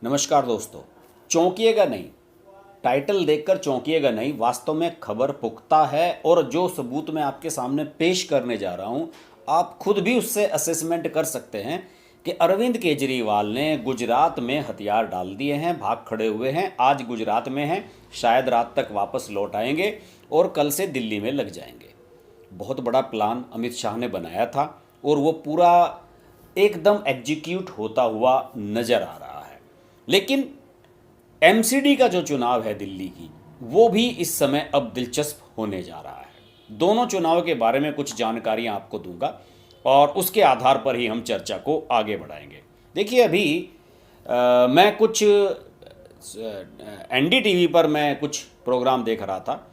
नमस्कार दोस्तों। चौंकिएगा नहीं, टाइटल देखकर चौंकिएगा नहीं। वास्तव में खबर पुख्ता है और जो सबूत मैं आपके सामने पेश करने जा रहा हूं, आप खुद भी उससे असेसमेंट कर सकते हैं कि अरविंद केजरीवाल ने गुजरात में हथियार डाल दिए हैं, भाग खड़े हुए हैं। आज गुजरात में हैं, शायद रात तक वापस लौट आएंगे और कल से दिल्ली में लग जाएंगे। बहुत बड़ा प्लान अमित शाह ने बनाया था और वो पूरा एकदम एग्जीक्यूट होता हुआ नज़र आ रहा है। लेकिन एमसीडी का जो चुनाव है दिल्ली की, वो भी इस समय अब दिलचस्प होने जा रहा है। दोनों चुनाव के बारे में कुछ जानकारियां आपको दूंगा और उसके आधार पर ही हम चर्चा को आगे बढ़ाएंगे। देखिए, अभी मैं कुछ एनडीटीवी पर मैं कुछ प्रोग्राम देख रहा था।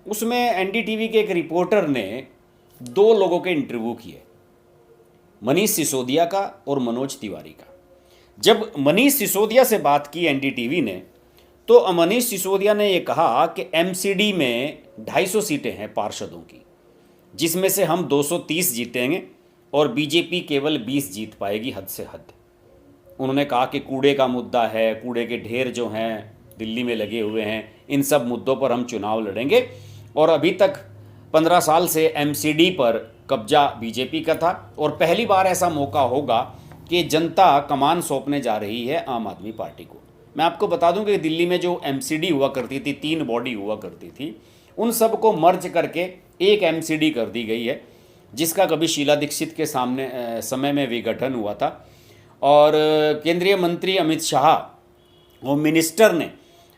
उसमें एनडीटीवी के एक रिपोर्टर ने दो लोगों के इंटरव्यू किए, मनीष सिसोदिया का और मनोज तिवारी का। जब मनीष सिसोदिया से बात की एनडीटीवी ने, तो मनीष सिसोदिया ने यह कहा कि एमसीडी में 250 सीटें हैं पार्षदों की, जिसमें से हम 230 जीतेंगे और बीजेपी केवल 20 जीत पाएगी, हद से हद। उन्होंने कहा कि कूड़े का मुद्दा है, कूड़े के ढेर जो हैं दिल्ली में लगे हुए हैं, इन सब मुद्दों पर हम चुनाव लड़ेंगे। और अभी तक 15 साल से एमसीडी पर कब्जा बीजेपी का था और पहली बार ऐसा मौका होगा कि जनता कमान सौंपने जा रही है आम आदमी पार्टी को। मैं आपको बता दूं कि दिल्ली में जो एमसीडी हुआ करती थी, 3 बॉडी हुआ करती थी, उन सब को मर्ज करके एक एमसीडी कर दी गई है, जिसका कभी शीला दीक्षित के समय में विघटन हुआ था। और केंद्रीय मंत्री अमित शाह, होम मिनिस्टर ने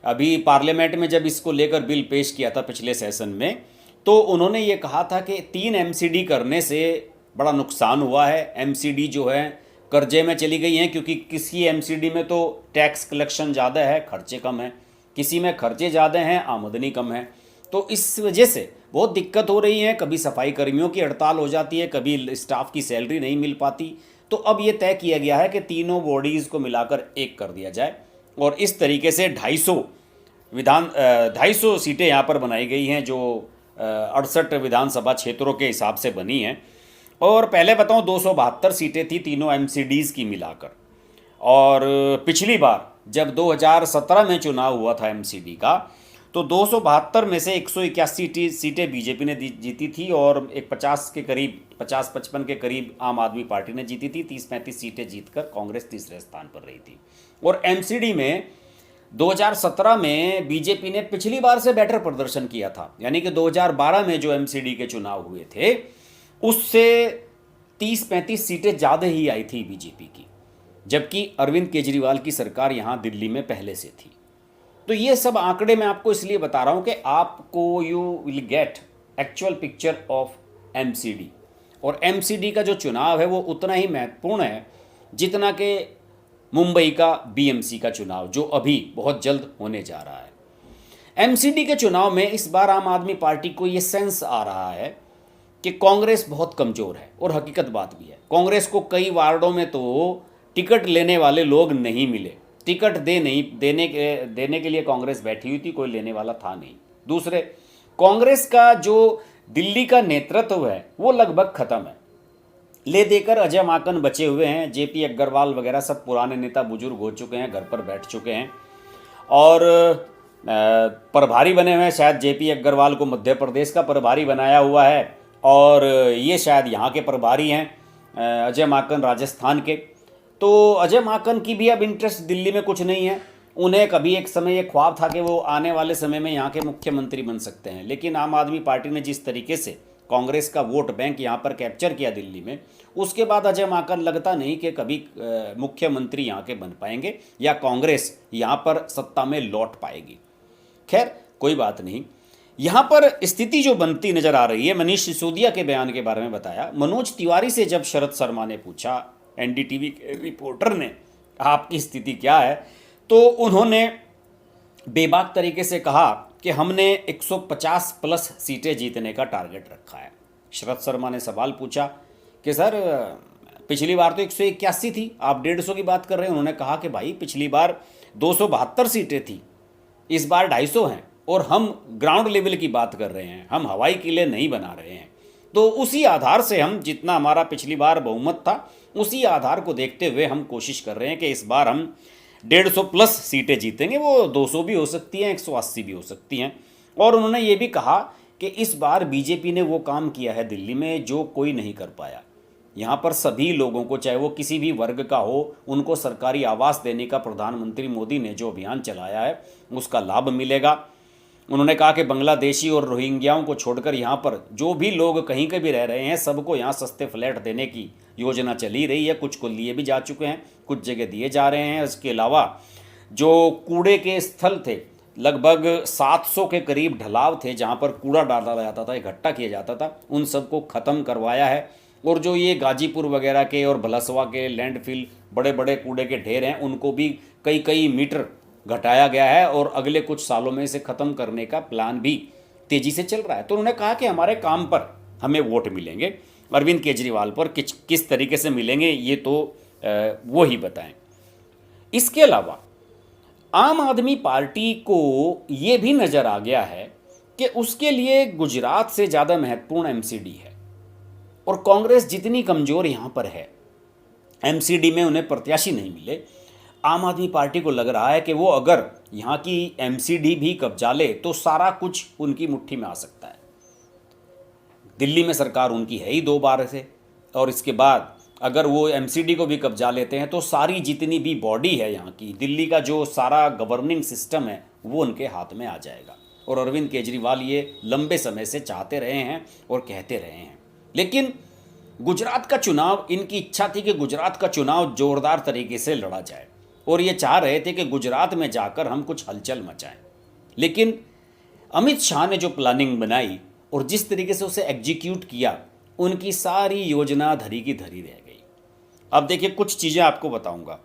अभी पार्लियामेंट में जब इसको लेकर बिल पेश किया था पिछले सेशन में, तो उन्होंने ये कहा था कि 3 एमसीडी करने से बड़ा नुकसान हुआ है। एमसीडी जो है कर्जे में चली गई हैं, क्योंकि किसी एमसीडी में तो टैक्स कलेक्शन ज़्यादा है, खर्चे कम हैं, किसी में खर्चे ज़्यादा हैं, आमदनी कम है। तो इस वजह से बहुत दिक्कत हो रही है। कभी सफाई कर्मियों की हड़ताल हो जाती है, कभी स्टाफ की सैलरी नहीं मिल पाती। तो अब ये तय किया गया है कि तीनों बॉडीज़ को मिलाकर एक कर दिया जाए और इस तरीके से 250 सीटें यहाँ पर बनाई गई हैं, जो 68 विधानसभा क्षेत्रों के हिसाब से बनी हैं। और पहले बताऊं, 272 सीटें थी तीनों एमसीडीज़ की मिलाकर। और पिछली बार जब 2017 में चुनाव हुआ था एमसीडी का, तो 272 में से 181 सीटें बीजेपी ने जीती थी और एक 50 के करीब, 50-55 के करीब आम आदमी पार्टी ने जीती थी। 30-35 सीटें जीतकर कांग्रेस तीसरे स्थान पर रही थी। और एमसीडी में 2017 में बीजेपी ने पिछली बार से बेटर प्रदर्शन किया था, यानी कि 2012 में जो एमसीडी के चुनाव हुए थे, उससे 30-35 सीटें ज़्यादा ही आई थी बीजेपी की, जबकि अरविंद केजरीवाल की सरकार यहाँ दिल्ली में पहले से थी। तो ये सब आंकड़े मैं आपको इसलिए बता रहा हूँ कि आपको you will get actual picture of MCD. और एमसीडी का जो चुनाव है वो उतना ही महत्वपूर्ण है जितना कि मुंबई का बीएमसी का चुनाव, जो अभी बहुत जल्द होने जा रहा है। एमसीडी के चुनाव में इस बार आम आदमी पार्टी को ये सेंस आ रहा है कि कांग्रेस बहुत कमज़ोर है, और हकीकत बात भी है। कांग्रेस को कई वार्डों में तो टिकट लेने वाले लोग नहीं मिले, टिकट देने के लिए कांग्रेस बैठी हुई थी, कोई लेने वाला था नहीं। दूसरे, कांग्रेस का जो दिल्ली का नेतृत्व है वो लगभग ख़त्म है। ले देकर अजय माकन बचे हुए हैं, जेपी अग्रवाल वगैरह सब पुराने नेता बुजुर्ग हो चुके हैं, घर पर बैठ चुके हैं। और प्रभारी बने हुए हैं, शायद जेपी अग्रवाल को मध्य प्रदेश का प्रभारी बनाया हुआ है और ये शायद यहाँ के प्रभारी हैं अजय माकन राजस्थान के। तो अजय माकन की भी अब इंटरेस्ट दिल्ली में कुछ नहीं है। उन्हें कभी एक समय ये ख्वाब था कि वो आने वाले समय में यहाँ के मुख्यमंत्री बन सकते हैं, लेकिन आम आदमी पार्टी ने जिस तरीके से कांग्रेस का वोट बैंक यहाँ पर कैप्चर किया दिल्ली में, उसके बाद अजय माकन लगता नहीं कि कभी मुख्यमंत्री यहाँ के बन पाएंगे या कांग्रेस यहाँ पर सत्ता में लौट पाएगी। खैर, कोई बात नहीं। यहाँ पर स्थिति जो बनती नजर आ रही है, मनीष सिसोदिया के बयान के बारे में बताया। मनोज तिवारी से जब शरद शर्मा ने पूछा, एनडीटीवी के रिपोर्टर ने, आपकी स्थिति क्या है, तो उन्होंने बेबाक तरीके से कहा कि हमने 150 प्लस सीटें जीतने का टारगेट रखा है। शरद शर्मा ने सवाल पूछा कि सर, पिछली बार तो 181 थी, आप 150 की बात कर रहे हैं। उन्होंने कहा कि भाई, पिछली बार 272 सीटें थी, इस बार 250 हैं और हम ग्राउंड लेवल की बात कर रहे हैं, हम हवाई किले नहीं बना रहे हैं। तो उसी आधार से हम, जितना हमारा पिछली बार बहुमत था, उसी आधार को देखते हुए हम कोशिश कर रहे हैं कि इस बार हम 150 प्लस सीटें जीतेंगे, वो 200 भी हो सकती हैं, 180 भी हो सकती हैं। और उन्होंने ये भी कहा कि इस बार बीजेपी ने वो काम किया है दिल्ली में जो कोई नहीं कर पाया। यहाँ पर सभी लोगों को, चाहे वो किसी भी वर्ग का हो, उनको सरकारी आवास देने का प्रधानमंत्री मोदी ने जो अभियान चलाया है उसका लाभ मिलेगा। उन्होंने कहा कि बांग्लादेशी और रोहिंग्याओं को छोड़कर यहाँ पर जो भी लोग कहीं के भी रह रहे हैं सबको यहाँ सस्ते फ्लैट देने की योजना चली रही है। कुछ को लिए भी जा चुके हैं, कुछ जगह दिए जा रहे हैं। इसके अलावा जो कूड़े के स्थल थे, लगभग 700 के करीब ढलाव थे जहाँ पर कूड़ा डाला जाता था, इकट्ठा किया जाता था, उन सबको ख़त्म करवाया है। और जो ये गाजीपुर वगैरह के और भलसवा के लैंडफिल बड़े बड़े कूड़े के ढेर हैं उनको भी कई कई मीटर घटाया गया है और अगले कुछ सालों में इसे ख़त्म करने का प्लान भी तेज़ी से चल रहा है। तो उन्होंने कहा कि हमारे काम पर हमें वोट मिलेंगे, अरविंद केजरीवाल पर किस तरीके से मिलेंगे ये तो वो ही बताएं। इसके अलावा आम आदमी पार्टी को ये भी नज़र आ गया है कि उसके लिए गुजरात से ज़्यादा महत्वपूर्ण एमसीडी है। और कांग्रेस जितनी कमज़ोर यहाँ पर है, एमसीडी में उन्हें प्रत्याशी नहीं मिले, आम आदमी पार्टी को लग रहा है कि वो अगर यहाँ की एमसीडी भी कब्जा ले तो सारा कुछ उनकी मुट्ठी में आ सकता है। दिल्ली में सरकार उनकी है ही 2 बार से, और इसके बाद अगर वो एमसीडी को भी कब्जा लेते हैं तो सारी जितनी भी बॉडी है यहाँ की, दिल्ली का जो सारा गवर्निंग सिस्टम है वो उनके हाथ में आ जाएगा। और अरविंद केजरीवाल ये लंबे समय से चाहते रहे हैं और कहते रहे हैं। लेकिन गुजरात का चुनाव, इनकी इच्छा थी कि गुजरात का चुनाव जोरदार तरीके से लड़ा जाए और ये चाह रहे थे कि गुजरात में जाकर हम कुछ हलचल मचाएं। लेकिन अमित शाह ने जो प्लानिंग बनाई और जिस तरीके से उसे एग्जीक्यूट किया, उनकी सारी योजना धरी की धरी रह गई। अब देखिए कुछ चीज़ें आपको बताऊंगा।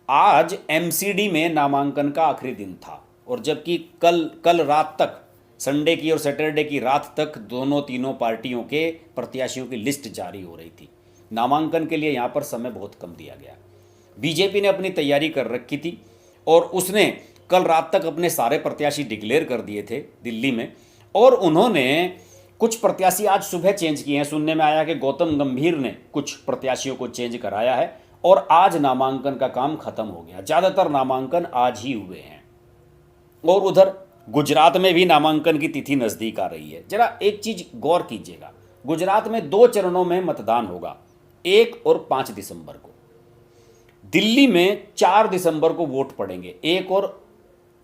आज एमसीडी में नामांकन का आखिरी दिन था और जबकि कल रात तक, संडे की और सैटरडे की रात तक तीनों पार्टियों के प्रत्याशियों की लिस्ट जारी हो रही थी। नामांकन के लिए यहाँ पर समय बहुत कम दिया गया। बीजेपी ने अपनी तैयारी कर रखी थी और उसने कल रात तक अपने सारे प्रत्याशी डिक्लेयर कर दिए थे दिल्ली में, और उन्होंने कुछ प्रत्याशी आज सुबह चेंज किए हैं। सुनने में आया कि गौतम गंभीर ने कुछ प्रत्याशियों को चेंज कराया है और आज नामांकन का काम खत्म हो गया। ज़्यादातर नामांकन आज ही हुए हैं। और उधर गुजरात में भी नामांकन की तिथि नज़दीक आ रही है। जरा एक चीज़ गौर कीजिएगा, गुजरात में 2 चरणों में मतदान होगा, 1 और 5 दिसंबर को। दिल्ली में 4 दिसंबर को वोट पड़ेंगे, 1 और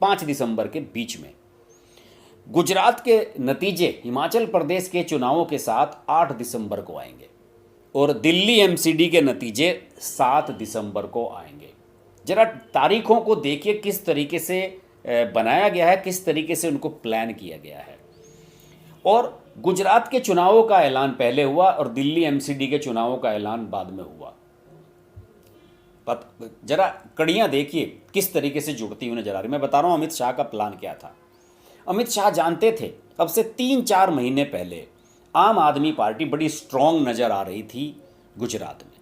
5 दिसंबर के बीच में। गुजरात के नतीजे हिमाचल प्रदेश के चुनावों के साथ 8 दिसंबर को आएंगे और दिल्ली एमसीडी के नतीजे 7 दिसंबर को आएंगे। जरा तारीखों को देखिए किस तरीके से बनाया गया है, किस तरीके से उनको प्लान किया गया है। और गुजरात के चुनावों का ऐलान पहले हुआ और दिल्ली एमसीडी के चुनावों का ऐलान बाद में हुआ। जरा कड़ियाँ देखिए किस तरीके से जुड़ती हुई नजर आ रही। मैं बता रहा हूँ अमित शाह का प्लान क्या था। अमित शाह जानते थे अब से 3-4 महीने पहले आम आदमी पार्टी बड़ी स्ट्रॉन्ग नज़र आ रही थी गुजरात में।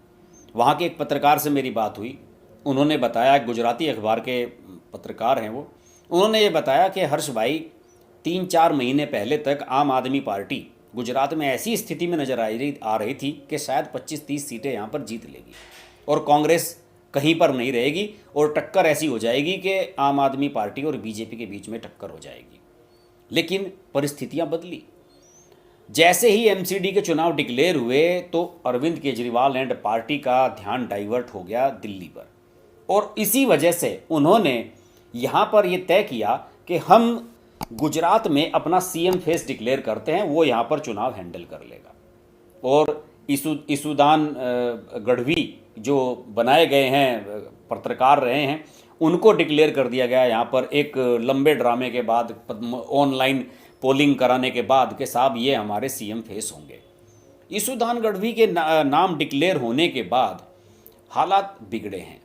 वहाँ के एक पत्रकार से मेरी बात हुई, उन्होंने बताया, गुजराती अखबार के पत्रकार हैं वो, उन्होंने ये बताया कि हर्ष भाई 3-4 महीने पहले तक आम आदमी पार्टी गुजरात में ऐसी स्थिति में नज़र आ रही थी कि शायद 25-30 सीटें यहाँ पर जीत लेगी और कांग्रेस कहीं पर नहीं रहेगी और टक्कर ऐसी हो जाएगी कि आम आदमी पार्टी और बीजेपी के बीच में टक्कर हो जाएगी। लेकिन परिस्थितियां बदली। जैसे ही एमसीडी के चुनाव डिक्लेयर हुए तो अरविंद केजरीवाल एंड पार्टी का ध्यान डाइवर्ट हो गया दिल्ली पर, और इसी वजह से उन्होंने यहाँ पर यह तय किया कि हम गुजरात में अपना सीएम फेस डिक्लेयर करते हैं, वो यहाँ पर चुनाव हैंडल कर लेगा। और ईसुदान गढ़वी जो बनाए गए हैं, पत्रकार रहे हैं, उनको डिक्लेयर कर दिया गया यहाँ पर एक लंबे ड्रामे के बाद, ऑनलाइन पोलिंग कराने के बाद, कि साहब ये हमारे सीएम फेस होंगे। ईसुदान गढ़वी के नाम डिक्लेयर होने के बाद हालात बिगड़े हैं।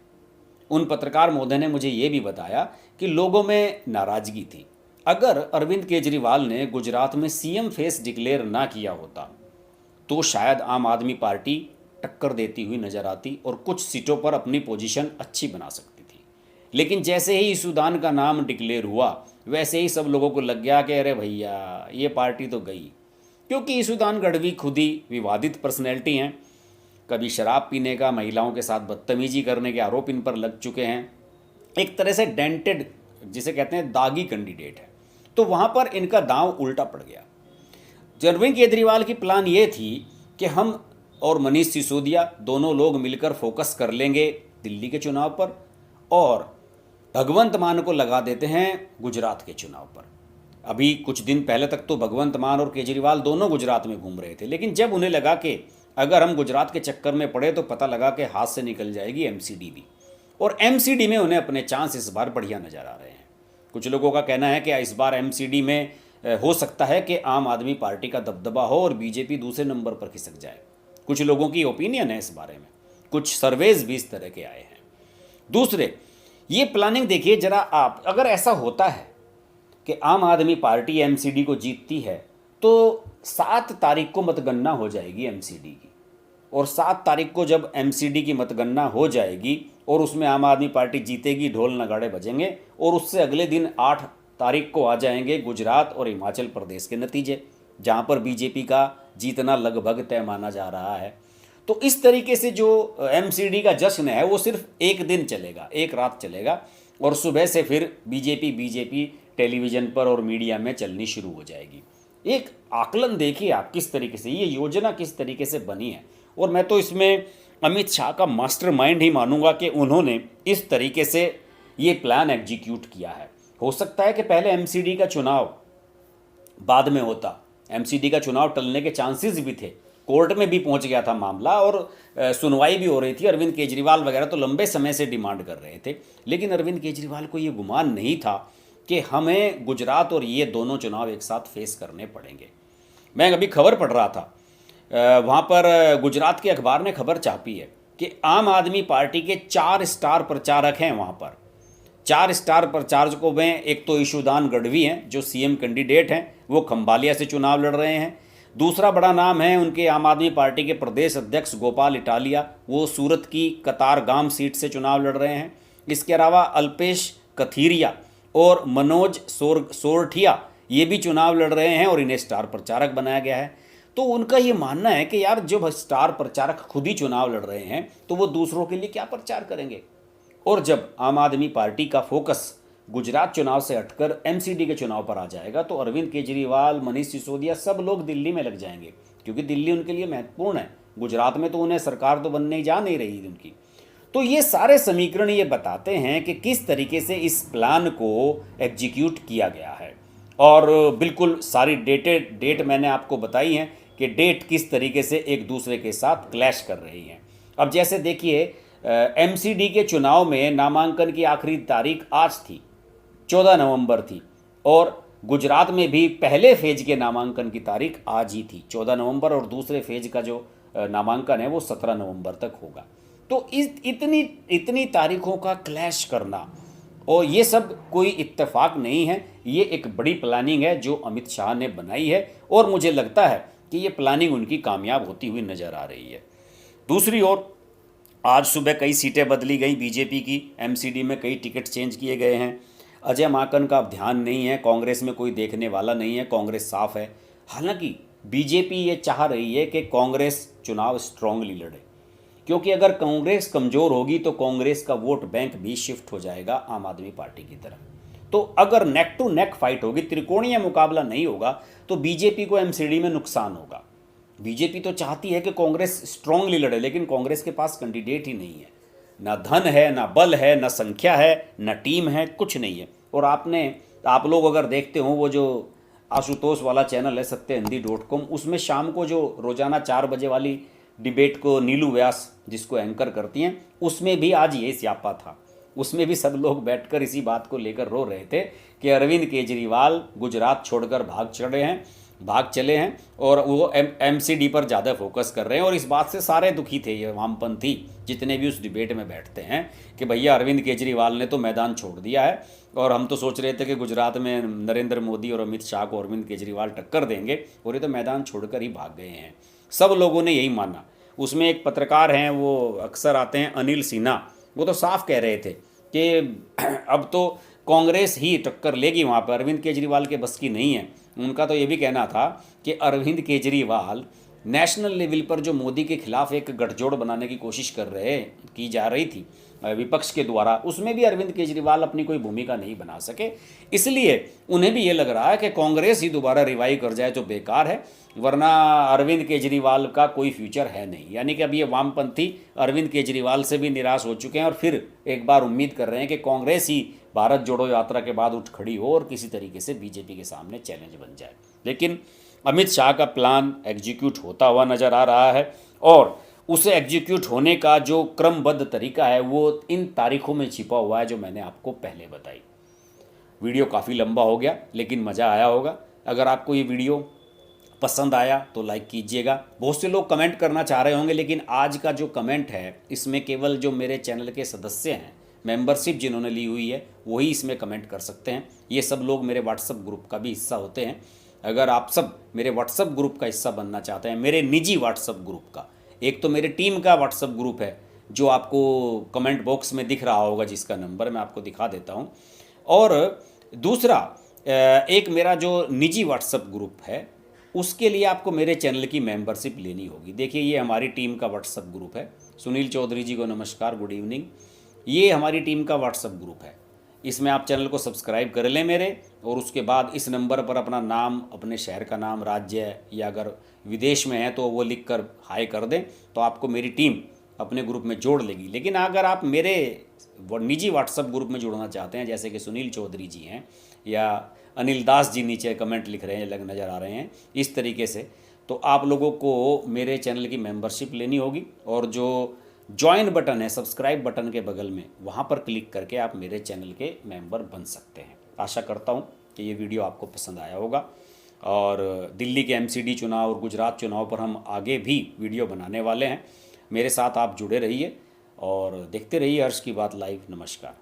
उन पत्रकार महोदय ने मुझे ये भी बताया कि लोगों में नाराज़गी थी। अगर अरविंद केजरीवाल ने गुजरात में सीएम फेस डिक्लेयर ना किया होता तो शायद आम आदमी पार्टी टक्कर देती हुई नज़र आती और कुछ सीटों पर अपनी पोजीशन अच्छी बना सकती थी। लेकिन जैसे ही ईसुदान का नाम डिक्लेयर हुआ वैसे ही सब लोगों को लग गया कि अरे भैया ये पार्टी तो गई, क्योंकि ईसुदान गढ़वी खुद ही विवादित पर्सनैलिटी हैं। कभी शराब पीने का, महिलाओं के साथ बदतमीजी करने के आरोप इन पर लग चुके हैं। एक तरह से डेंटेड, जिसे कहते हैं दागी कैंडिडेट है। तो वहाँ पर इनका दांव उल्टा पड़ गया। अरविंद केजरीवाल की प्लान ये थी कि हम और मनीष सिसोदिया दोनों लोग मिलकर फोकस कर लेंगे दिल्ली के चुनाव पर, और भगवंत मान को लगा देते हैं गुजरात के चुनाव पर। अभी कुछ दिन पहले तक तो भगवंत मान और केजरीवाल दोनों गुजरात में घूम रहे थे, लेकिन जब उन्हें लगा कि अगर हम गुजरात के चक्कर में पड़े तो पता लगा कि हाथ से निकल जाएगी एमसीडी भी, और एमसीडी में उन्हें अपने चांस इस बार बढ़िया नजर आ रहे हैं। कुछ लोगों का कहना है कि इस बार एमसीडी में हो सकता है कि आम आदमी पार्टी का दबदबा हो और बीजेपी दूसरे नंबर पर खिसक जाए। कुछ लोगों की ओपिनियन है इस बारे में, कुछ सर्वेज भी इस तरह के आए हैं। दूसरे, ये प्लानिंग देखिए जरा आप, अगर ऐसा होता है कि आम आदमी पार्टी एमसीडी को जीतती है तो 7 तारीख को मतगणना हो जाएगी एमसीडी की, और 7 तारीख को जब एमसीडी की मतगणना हो जाएगी और उसमें आम आदमी पार्टी जीतेगी, ढोल नगाड़े बजेंगे, और उससे अगले दिन 8 तारीख को आ जाएंगे गुजरात और हिमाचल प्रदेश के नतीजे, जहां पर बीजेपी का जीतना लगभग तय माना जा रहा है। तो इस तरीके से जो एमसीडी का जश्न है वो सिर्फ एक दिन चलेगा, एक रात चलेगा, और सुबह से फिर बीजेपी टेलीविज़न पर और मीडिया में चलनी शुरू हो जाएगी। एक आकलन देखिए आप किस तरीके से, ये योजना किस तरीके से बनी है। और मैं तो इसमें अमित शाह का मास्टरमाइंड ही मानूंगा कि उन्होंने इस तरीके से ये प्लान एग्जीक्यूट किया है। हो सकता है कि पहले एमसीडी का चुनाव बाद में होता, एमसीडी का चुनाव टलने के चांसेस भी थे, कोर्ट में भी पहुंच गया था मामला और सुनवाई भी हो रही थी। अरविंद केजरीवाल वगैरह तो लंबे समय से डिमांड कर रहे थे, लेकिन अरविंद केजरीवाल को ये गुमान नहीं था कि हमें गुजरात और ये दोनों चुनाव एक साथ फेस करने पड़ेंगे। मैं अभी खबर पढ़ रहा था, वहाँ पर गुजरात के अखबार ने खबर छापी है कि आम आदमी पार्टी के 4 स्टार प्रचारक हैं वहाँ पर। 4 स्टार प्रचारकों में एक तो ईशुदान गढ़वी हैं जो सीएम कैंडिडेट हैं, वो खंभालिया से चुनाव लड़ रहे हैं। दूसरा बड़ा नाम है उनके आम आदमी पार्टी के प्रदेश अध्यक्ष गोपाल इटालिया, वो सूरत की कतारगाम सीट से चुनाव लड़ रहे हैं। इसके अलावा अल्पेश कथीरिया और मनोज सोरठिया ये भी चुनाव लड़ रहे हैं और इन्हें स्टार प्रचारक बनाया गया है। तो उनका ये मानना है कि यार जब स्टार प्रचारक खुद ही चुनाव लड़ रहे हैं तो वो दूसरों के लिए क्या प्रचार करेंगे। और जब आम आदमी पार्टी का फोकस गुजरात चुनाव से हटकर एमसीडी के चुनाव पर आ जाएगा तो अरविंद केजरीवाल, मनीष सिसोदिया सब लोग दिल्ली में लग जाएंगे, क्योंकि दिल्ली उनके लिए महत्वपूर्ण है। गुजरात में तो उन्हें सरकार तो बनने जा नहीं रही उनकी। तो ये सारे समीकरण ये बताते हैं कि किस तरीके से इस प्लान को एग्जीक्यूट किया गया है। और बिल्कुल सारी डेट मैंने आपको बताई हैं कि डेट किस तरीके से एक दूसरे के साथ क्लैश कर रही हैं। अब जैसे देखिए, एमसीडी के चुनाव में नामांकन की आखिरी तारीख आज थी, 14 नवंबर थी, और गुजरात में भी पहले फेज के नामांकन की तारीख आज ही थी 14 नवंबर, और दूसरे फेज का जो नामांकन है वो 17 नवंबर तक होगा। तो इतनी तारीखों का क्लैश करना, और ये सब कोई इत्तेफाक नहीं है, ये एक बड़ी प्लानिंग है जो अमित शाह ने बनाई है, और मुझे लगता है कि ये प्लानिंग उनकी कामयाब होती हुई नज़र आ रही है। दूसरी ओर आज सुबह कई सीटें बदली गई बीजेपी की, एमसीडी में कई टिकट चेंज किए गए हैं। अजय माकन का अब ध्यान नहीं है, कांग्रेस में कोई देखने वाला नहीं है, कांग्रेस साफ है। हालांकि बीजेपी ये चाह रही है कि कांग्रेस चुनाव स्ट्रांगली लड़े, क्योंकि अगर कांग्रेस कमज़ोर होगी तो कांग्रेस का वोट बैंक भी शिफ्ट हो जाएगा आम आदमी पार्टी की तरफ। तो अगर नेक टू नेक फाइट होगी, त्रिकोणीय मुकाबला नहीं होगा, तो बीजेपी को एमसीडी में नुकसान होगा। बीजेपी तो चाहती है कि कांग्रेस स्ट्रांगली लड़े, लेकिन कांग्रेस के पास कैंडिडेट ही नहीं है, ना धन है, ना बल है, ना संख्या है, ना टीम है, कुछ नहीं है। और आप लोग अगर देखते हो वो जो आशुतोष वाला चैनल है सत्यहिंदी.com, उसमें शाम को जो रोजाना 4 बजे वाली डिबेट को नीलू व्यास जिसको एंकर करती हैं, उसमें भी आज ये स्यापा था। उसमें भी सब लोग बैठकर इसी बात को लेकर रो रहे थे कि अरविंद केजरीवाल गुजरात छोड़कर भाग चले हैं और वो एमसीडी पर ज़्यादा फोकस कर रहे हैं। और इस बात से सारे दुखी थे ये वामपंथी जितने भी उस डिबेट में बैठते हैं कि भैया अरविंद केजरीवाल ने तो मैदान छोड़ दिया है, और हम तो सोच रहे थे कि गुजरात में नरेंद्र मोदी और अमित शाह को अरविंद केजरीवाल टक्कर देंगे, और ये तो मैदान छोड़कर ही भाग गए हैं। सब लोगों ने यही माना। उसमें एक पत्रकार हैं, वो अक्सर आते हैं, अनिल सिन्हा, वो तो साफ कह रहे थे कि अब तो कांग्रेस ही टक्कर लेगी वहाँ पर, अरविंद केजरीवाल के बस की नहीं है। उनका तो ये भी कहना था कि अरविंद केजरीवाल नेशनल लेवल पर जो मोदी के खिलाफ एक गठजोड़ बनाने की कोशिश की जा रही थी विपक्ष के द्वारा, उसमें भी अरविंद केजरीवाल अपनी कोई भूमिका नहीं बना सके। इसलिए उन्हें भी ये लग रहा है कि कांग्रेस ही दोबारा रिवाइव कर जाए तो बेकार है, वरना अरविंद केजरीवाल का कोई फ्यूचर है नहीं। यानी कि अब ये वामपंथी अरविंद केजरीवाल से भी निराश हो चुके हैं और फिर एक बार उम्मीद कर रहे हैं कि कांग्रेस ही भारत जोड़ो यात्रा के बाद उठ खड़ी हो और किसी तरीके से बीजेपी के सामने चैलेंज बन जाए। लेकिन अमित शाह का प्लान एग्जीक्यूट होता हुआ नज़र आ रहा है और उसे एग्जीक्यूट होने का जो क्रमबद्ध तरीका है वो इन तारीखों में छिपा हुआ है जो मैंने आपको पहले बताई। वीडियो काफ़ी लंबा हो गया लेकिन मज़ा आया होगा। अगर आपको ये वीडियो पसंद आया तो लाइक कीजिएगा। बहुत से लोग कमेंट करना चाह रहे होंगे, लेकिन आज का जो कमेंट है इसमें केवल जो मेरे चैनल के सदस्य हैं, मेंबरशिप जिन्होंने ली हुई है, वही इसमें कमेंट कर सकते हैं। ये सब लोग मेरे व्हाट्सएप ग्रुप का भी हिस्सा होते हैं। अगर आप सब मेरे व्हाट्सएप ग्रुप का हिस्सा बनना चाहते हैं, मेरे निजी व्हाट्सएप ग्रुप का, एक तो मेरे टीम का व्हाट्सएप ग्रुप है जो आपको कमेंट बॉक्स में दिख रहा होगा, जिसका नंबर मैं आपको दिखा देता हूँ, और दूसरा एक मेरा जो निजी व्हाट्सएप ग्रुप है उसके लिए आपको मेरे चैनल की मेंबरशिप लेनी होगी। देखिए ये हमारी टीम का व्हाट्सएप ग्रुप है। सुनील चौधरी जी को नमस्कार, गुड इवनिंग। ये हमारी टीम का व्हाट्सएप ग्रुप है। इसमें आप चैनल को सब्सक्राइब कर लें मेरे, और उसके बाद इस नंबर पर अपना नाम, अपने शहर का नाम, राज्य, या अगर विदेश में है तो वो लिख कर हाई कर दें तो आपको मेरी टीम अपने ग्रुप में जोड़ लेगी। लेकिन अगर आप मेरे निजी व्हाट्सएप ग्रुप में जुड़ना चाहते हैं, जैसे कि सुनील चौधरी जी हैं या अनिल दास जी नीचे कमेंट लिख रहे हैं, नज़र आ रहे हैं इस तरीके से, तो आप लोगों को मेरे चैनल की मेंबरशिप लेनी होगी और जो ज्वाइन बटन है सब्सक्राइब बटन के बगल में, वहाँ पर क्लिक करके आप मेरे चैनल के मेंबर बन सकते हैं। आशा करता हूँ कि ये वीडियो आपको पसंद आया होगा, और दिल्ली के एमसीडी चुनाव और गुजरात चुनाव पर हम आगे भी वीडियो बनाने वाले हैं। मेरे साथ आप जुड़े रहिए और देखते रहिए हर्ष की बात लाइव। नमस्कार।